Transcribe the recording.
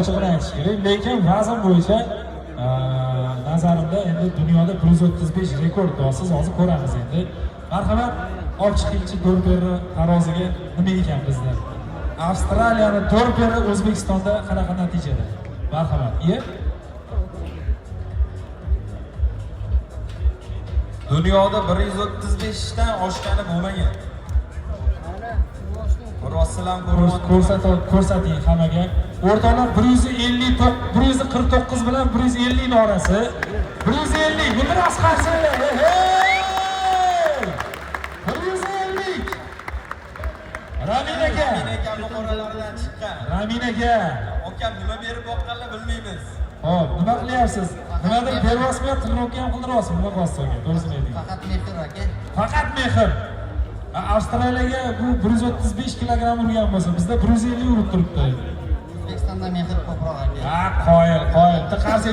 ochig'ini aytish kerak. Lekin vazn bo'yicha nazarimda endi dunyoda 135 rekord bor. Siz hozir ko'ramiz endi. Marhamat, olib chiqingchi Dorberni taroziga nima ekan bizda? Avstraliyani Dorberi O'zbekistonda qanaqa natijada? Marhamat. Dunyoda 135 dan oshgani bo'lmagan. Rostlam ko'rsating hammaga. O'rtoqlar 149 bilan 150 ning orasi. 150. Buni rost qarsanglar. 150. Ramin aka Buxorolardan chiqqan. Ramin aka. Akam nima berib boqqanlar bilmaymiz. Hop, nima qilyapsiz? Nimadir beryapsizmi, tirnoqqa ham qildiryapsizmi? Nima qilyapsiz aka? To'g'risini ayting. Faqat mehr aka. Faqat mehr. Avstraliyaga bu 135 kilogramm urgan bo'lsa, bizda 150 urib turibdi. O'zbekistonda mehr ko'proq aka. Qoyil. Qarshi